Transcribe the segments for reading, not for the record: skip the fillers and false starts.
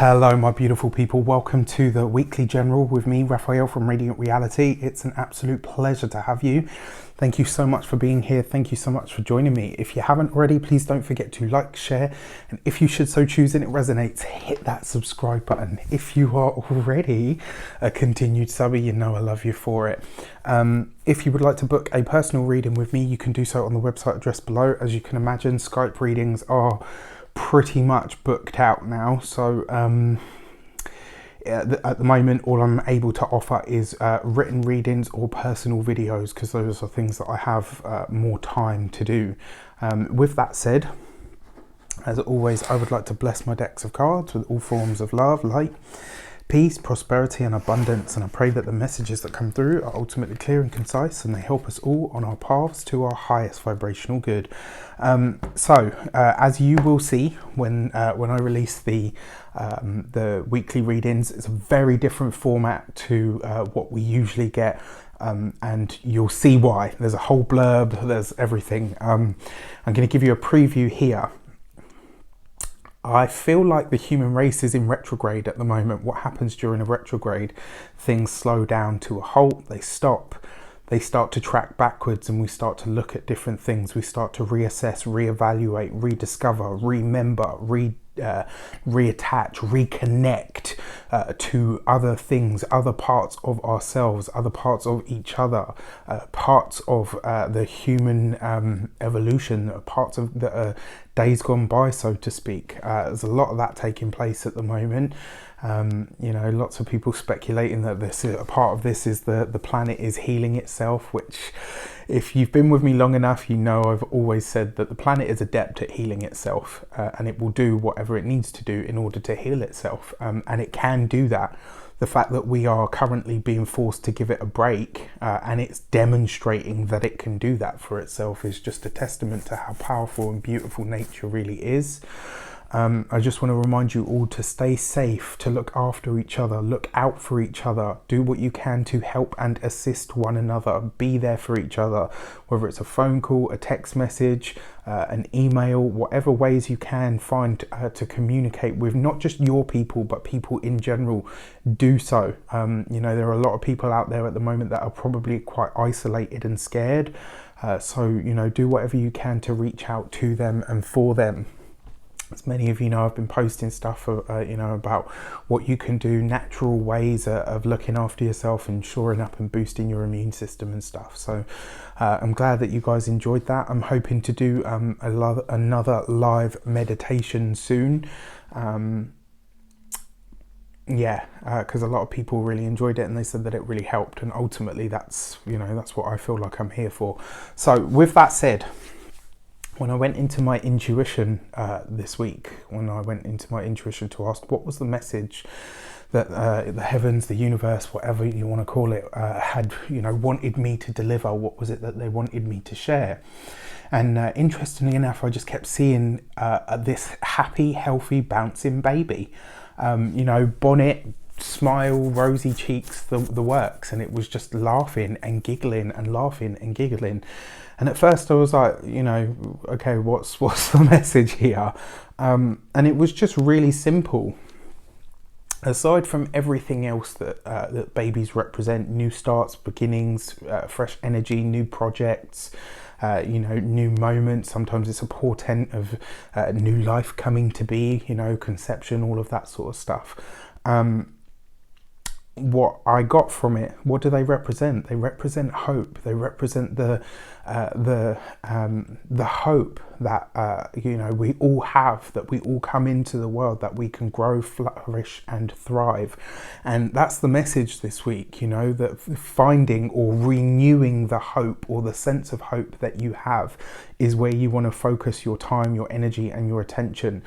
Hello my beautiful people, welcome to the Weekly General with me, Raphael from Reydiant Reality. It's an absolute pleasure to have you. Thank you so much for being here. Thank you so much for joining me. If you haven't already, please don't forget to like, share, and if you should so choose and it resonates, hit that subscribe button. If you are already a continued subby, you know I love you for it. If you would like to book a personal reading with me, you can do so on the website address below. As you can imagine, Skype readings are pretty much booked out now, so at the moment all I'm able to offer is written readings or personal videos, because those are things that I have more time to do. With that said, as always, I would like to bless my decks of cards with all forms of love, light, peace, prosperity and abundance, and I pray that the messages that come through are ultimately clear and concise, and they help us all on our paths to our highest vibrational good. As you will see when I release the weekly readings, it's a very different format to what we usually get, and you'll see why. There's a whole blurb, there's everything. I'm going to give you a preview here. I feel like the human race is in retrograde at the moment. What happens during a retrograde? Things slow down to a halt, they stop, they start to track backwards, and we start to look at different things. We start to reassess, reevaluate, rediscover, remember, reattach, reconnect to other things, other parts of ourselves, other parts of each other, parts of the human evolution, parts of the days gone by, so to speak. There's a lot of that taking place at the moment. You know, lots of people speculating that this is a part of this is the planet is healing itself, which, if you've been with me long enough, you know I've always said that the planet is adept at healing itself, and it will do whatever it needs to do in order to heal itself, and it can do that. The fact that we are currently being forced to give it a break, and it's demonstrating that it can do that for itself, is just a testament to how powerful and beautiful nature really is. I just want to remind you all to stay safe, to look after each other, look out for each other, do what you can to help and assist one another, be there for each other, whether it's a phone call, a text message, an email, whatever ways you can find to communicate with not just your people, but people in general. Do so. You know, there are a lot of people out there at the moment that are probably quite isolated and scared. So, you know, do whatever you can to reach out to them and for them. As many of you know, I've been posting stuff, you know, about what you can do, natural ways of looking after yourself and shoring up and boosting your immune system and stuff. So I'm glad that you guys enjoyed that. I'm hoping to do another live meditation soon. Because a lot of people really enjoyed it and they said that it really helped, and ultimately that's, you know, that's what I feel like I'm here for. So with that said, when I went into my intuition this week, when I went into my intuition to ask what was the message that the heavens, the universe, whatever you want to call it, had, you know, wanted me to deliver, what was it that they wanted me to share? And interestingly enough, I just kept seeing this happy, healthy, bouncing baby. You know, bonnet, smile, rosy cheeks, the works, and it was just laughing and giggling and laughing and giggling. And at first I was like, you know, okay, what's the message here? And it was just really simple. Aside from everything else that babies represent, new starts, beginnings, fresh energy, new projects, you know, new moments. Sometimes it's a portent of new life coming to be, you know, conception, all of that sort of stuff. What I got from it, what do they represent? They represent hope. They represent the hope that you know, we all have, that we all come into the world, that we can grow, flourish and thrive. And that's the message this week, you know, that finding or renewing the hope, or the sense of hope that you have, is where you want to focus your time, your energy and your attention,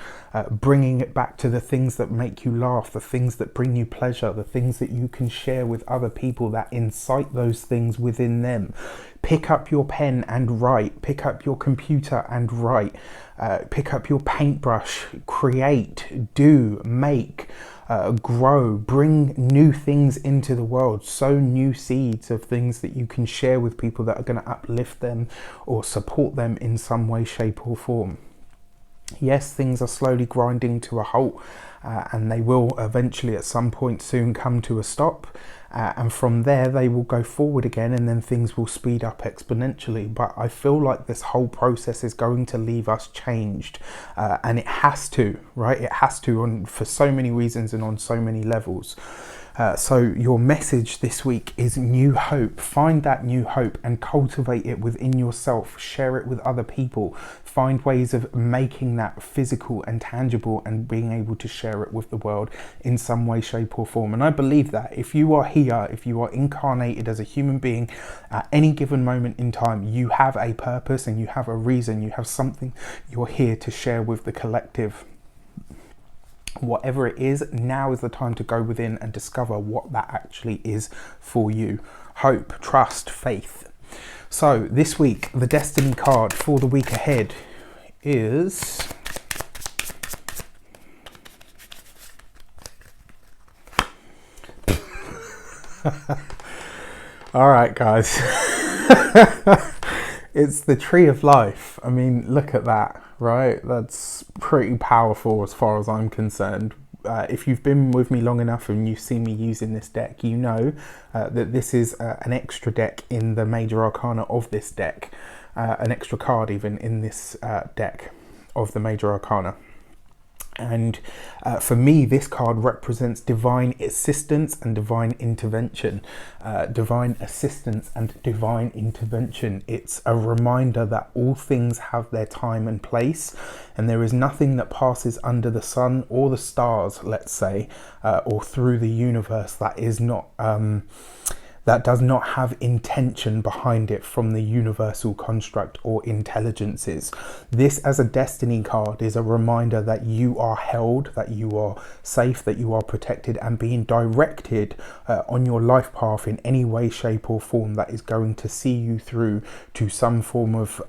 bringing it back to the things that make you laugh, the things that bring you pleasure, the things that you can share with other people that incite those things within them. Pick up your pen and write, pick up your computer and write, pick up your paintbrush, create, do, make, grow, bring new things into the world, sow new seeds of things that you can share with people that are going to uplift them or support them in some way, shape or form. Yes, things are slowly grinding to a halt, and they will eventually at some point soon come to a stop. And from there they will go forward again, and then things will speed up exponentially. But I feel like this whole process is going to leave us changed, and it has to, right? It has to, for so many reasons and on so many levels. So your message this week is new hope. Find that new hope and cultivate it within yourself. Share it with other people. Find ways of making that physical and tangible and being able to share it with the world in some way, shape or form. And I believe that if you are here, if you are incarnated as a human being at any given moment in time, you have a purpose and you have a reason, you have something you're here to share with the collective. Whatever it is, now is the time to go within and discover what that actually is for you. Hope, trust, faith. So this week, the destiny card for the week ahead is all right, guys. It's the Tree of Life. I mean, look at that, right? That's pretty powerful as far as I'm concerned. If you've been with me long enough and you've seen me using this deck, you know that this is an extra deck in the major arcana of this deck, an extra card even in this deck of the major arcana. And for me, this card represents divine assistance and divine intervention. Divine assistance and divine intervention. It's a reminder that all things have their time and place, and there is nothing that passes under the sun or the stars, let's say, or through the universe that is not that does not have intention behind it from the universal construct or intelligences. This, as a destiny card, is a reminder that you are held, that you are safe, that you are protected and being directed on your life path in any way, shape or form that is going to see you through to some form of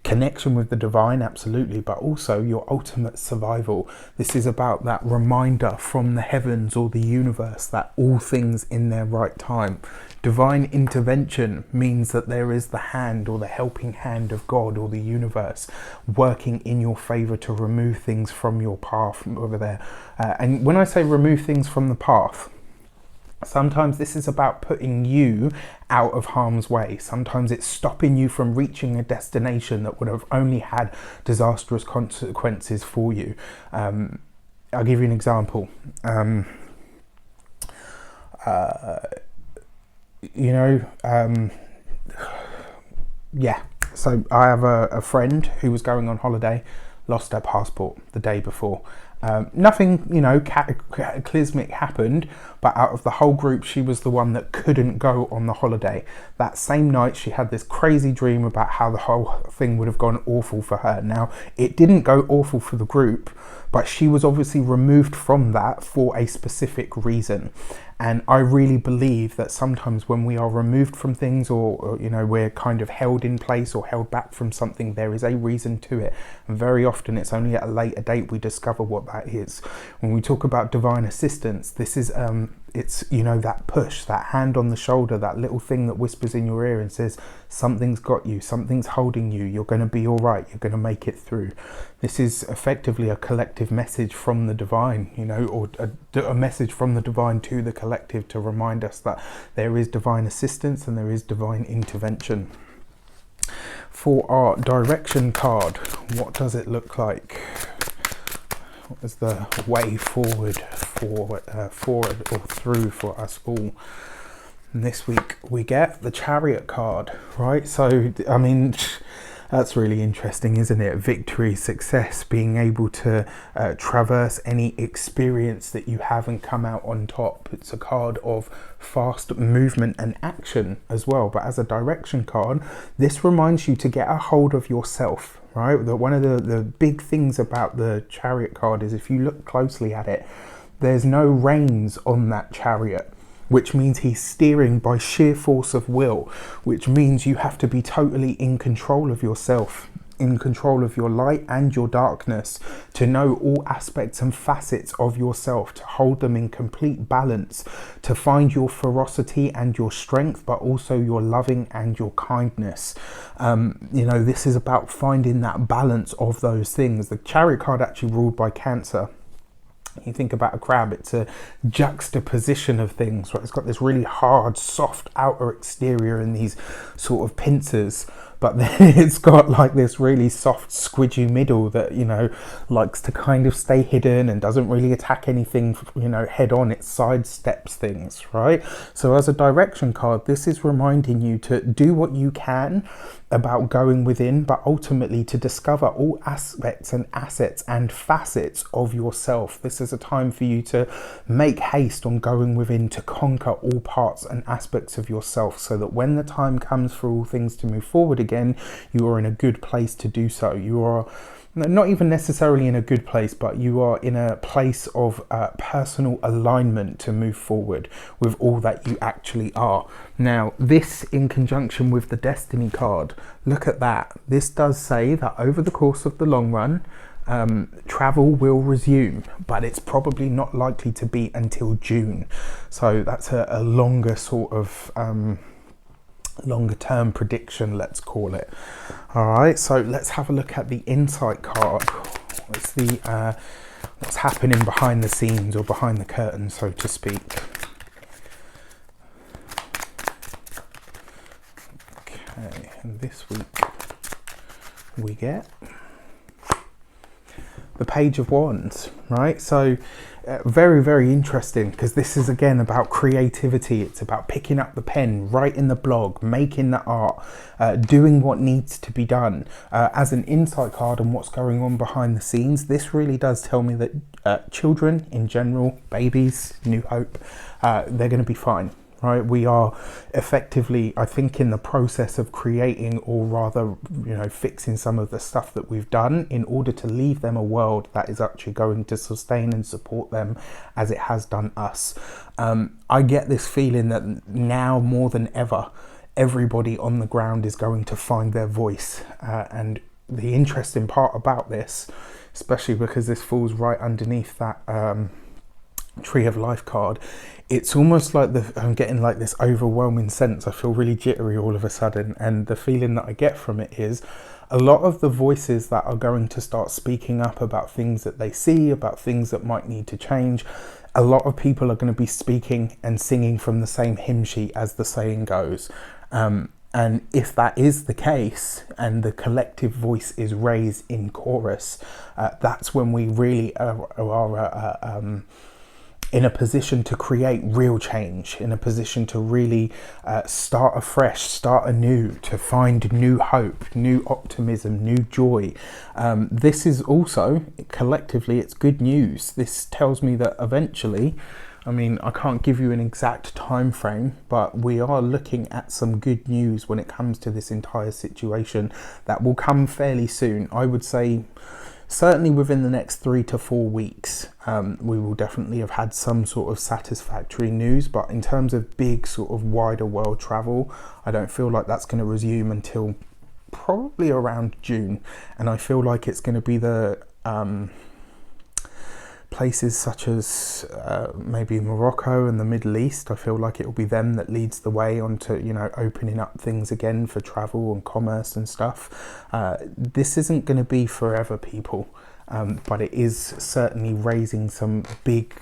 connection with the divine, absolutely, but also your ultimate survival. This is about that reminder from the heavens or the universe that all things in their right time. Divine intervention means that there is the hand or the helping hand of God or the universe working in your favor to remove things from your path over there. And when I say remove things from the path, sometimes this is about putting you out of harm's way. Sometimes it's stopping you from reaching a destination that would have only had disastrous consequences for you. I'll give you an example. So I have a friend who was going on holiday, lost her passport the day before. Nothing, cataclysmic happened, but out of the whole group, she was the one that couldn't go on the holiday. That same night, she had this crazy dream about how the whole thing would have gone awful for her. Now, it didn't go awful for the group, but she was obviously removed from that for a specific reason. And I really believe that sometimes when we are removed from things or we're kind of held in place or held back from something, there is a reason to it. And very often it's only at a later date we discover what that is. When we talk about divine assistance, this is it's that push, that hand on the shoulder, that little thing that whispers in your ear and says something's got you, something's holding you, you're going to be all right, you're going to make it through. This is effectively a collective message from the divine, or a message from the divine to the collective to remind us that there is divine assistance and there is divine intervention. For our direction card, what does it look like? What is the way forward for or through for us all? And this week we get the Chariot card, right? So, I mean, that's really interesting, isn't it? Victory, success, being able to traverse any experience that you have and come out on top. It's a card of fast movement and action as well. But as a direction card, this reminds you to get a hold of yourself. Right, one of the big things about the Chariot card is if you look closely at it, there's no reins on that chariot, which means he's steering by sheer force of will, which means you have to be totally in control of yourself in control of your light and your darkness, to know all aspects and facets of yourself, to hold them in complete balance, to find your ferocity and your strength, but also your loving and your kindness. You know, this is about finding that balance of those things. The Chariot card actually ruled by Cancer. You think about a crab, it's a juxtaposition of things, right? It's got this really hard, soft outer exterior and these sort of pincers, but then it's got like this really soft, squidgy middle that, you know, likes to kind of stay hidden and doesn't really attack anything, you know, head on. It sidesteps things, right? So as a direction card, this is reminding you to do what you can about going within, but ultimately to discover all aspects and assets and facets of yourself. This is a time for you to make haste on going within, to conquer all parts and aspects of yourself, so that when the time comes for all things to move forward again, you are in a good place to do so. You are not even necessarily in a good place, but you are in a place of personal alignment to move forward with all that you actually are. Now, this in conjunction with the Destiny card, look at that. This does say that over the course of the long run, travel will resume, but it's probably not likely to be until June. So that's a longer sort of longer term prediction, let's call it. All right, so let's have a look at the insight card. What's the what's happening behind the scenes, or behind the curtain, so to speak. Okay, and this week we get the Page of Wands, right? So very, very interesting, because this is again about creativity. It's about picking up the pen, writing the blog, making the art, doing what needs to be done. As an insight card on what's going on behind the scenes, this really does tell me that children in general, babies, New Hope, they're going to be fine. Right, we are effectively, I think, in the process of creating, or rather, you know, fixing some of the stuff that we've done in order to leave them a world that is actually going to sustain and support them as it has done us. I get this feeling that now more than ever, everybody on the ground is going to find their voice. And the interesting part about this, especially because this falls right underneath that Tree of Life card, it's almost like I'm getting like this overwhelming sense. I feel really jittery all of a sudden, and the feeling that I get from it is a lot of the voices that are going to start speaking up about things that they see, about things that might need to change. A lot of people are going to be speaking and singing from the same hymn sheet, as the saying goes. And if that is the case, and the collective voice is raised in chorus, that's when we really are in a position to create real change, in a position to really start afresh, start anew, to find new hope, new optimism, new joy. This is also, collectively, it's good news. This tells me that eventually, I mean, I can't give you an exact time frame, but we are looking at some good news when it comes to this entire situation that will come fairly soon. I would say certainly within the next 3 to 4 weeks, we will definitely have had some sort of satisfactory news. But in terms of big sort of wider world travel, I don't feel like that's going to resume until probably around June. And I feel like it's going to be the places such as maybe Morocco and the Middle East. I feel like it will be them that leads the way onto, you know, opening up things again for travel and commerce and stuff. This isn't going to be forever, people, but it is certainly raising some big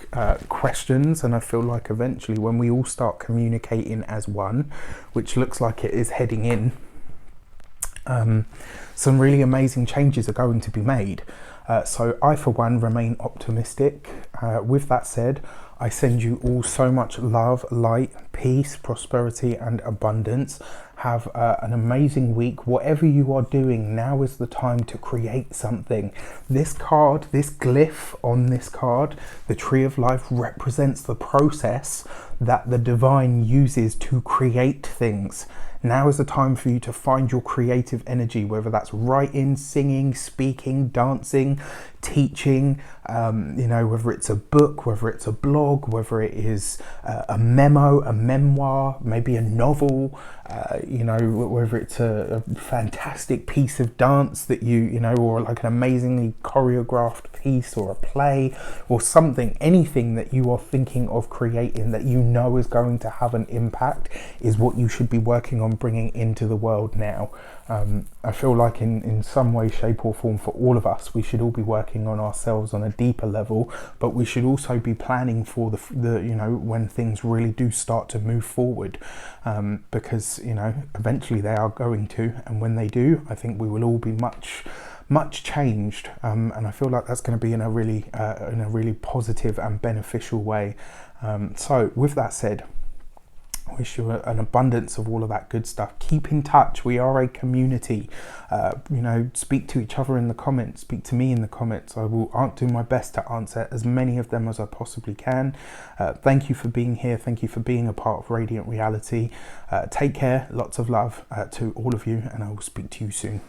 questions, and I feel like eventually when we all start communicating as one, which looks like it is heading in, some really amazing changes are going to be made. So I, for one, remain optimistic. With that said, I send you all so much love, light, peace, prosperity, and abundance. Have an amazing week. Whatever you are doing, now is the time to create something. This card, this glyph on this card, the Tree of Life, represents the process that the divine uses to create things. Now is the time for you to find your creative energy, whether that's writing, singing, speaking, dancing, teaching, you know, whether it's a book, whether it's a blog, whether it is a memo, a memoir, maybe a novel, you know, whether it's a fantastic piece of dance that you know, or like an amazingly choreographed piece or a play or something, anything that you are thinking of creating that you know is going to have an impact is what you should be working on bringing into the world now. I feel like in some way, shape or form, for all of us, we should all be working on ourselves on a deeper level, but we should also be planning for the you know, when things really do start to move forward, because, you know, eventually they are going to, and when they do, I think we will all be much changed, and I feel like that's going to be in a really positive and beneficial way. So with that said, wish you an abundance of all of that good stuff. Keep in touch. We are a community. You know, speak to each other in the comments, speak to me in the comments. I will do my best to answer as many of them as I possibly can. Thank you for being here. Thank you for being a part of Radiant Reality. Take care. Lots of love to all of you, and I will speak to you soon.